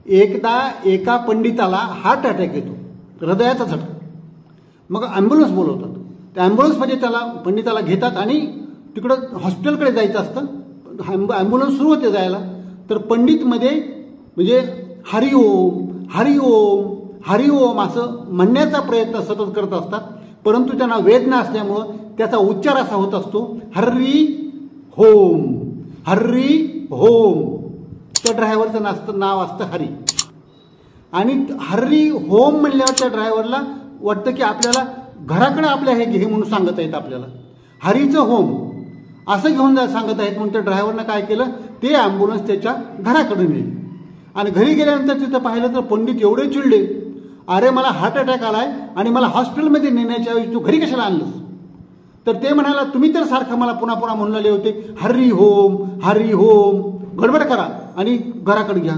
एकदा एका पंडिताला heart attack येतो, हृदयाचा झटका. मग ॲम्ब्युलन्स बोलवतात. त्या ॲम्ब्युलन्समध्ये त्याला पंडिताला घेतात आणि तिकडं हॉस्पिटलकडे जायचं असतं. ॲम्ब्युलन्स सुरू होते जायला, तर पंडितमध्ये म्हणजे हरिओम हरिओम हरिओम असं म्हणण्याचा प्रयत्न सतत करत असतात. परंतु त्यांना वेदना असल्यामुळं त्याचा उच्चार असा होत असतो, हर्री होम हर्री होम. त्या ड्रायव्हरचं नाव असतं हरी. आणि हर्री होम म्हणल्यावर त्या ड्रायव्हरला वाटतं की आपल्याला घराकडे आपल्या हे घे म्हणून सांगत आहेत, आपल्याला हरीचं होम असं घेऊन जा सांगत आहेत. म्हणून त्या ड्रायव्हरनं काय केलं, ते ॲम्ब्युलन्स त्याच्या घराकडे नेली. आणि घरी गेल्यानंतर तिथं पाहिलं तर पंडित एवढे चिडले, अरे मला हार्ट अटॅक आलाय आणि मला हॉस्पिटलमध्ये नेण्याच्या ऐवजी तू घरी कशाला आणलंस. तर ते म्हणाला, तुम्ही तर सारखं मला पुन्हा पुन्हा म्हणलेले होते हरी होम हरी होम, गडबड करा आणि घराकडे घ्या.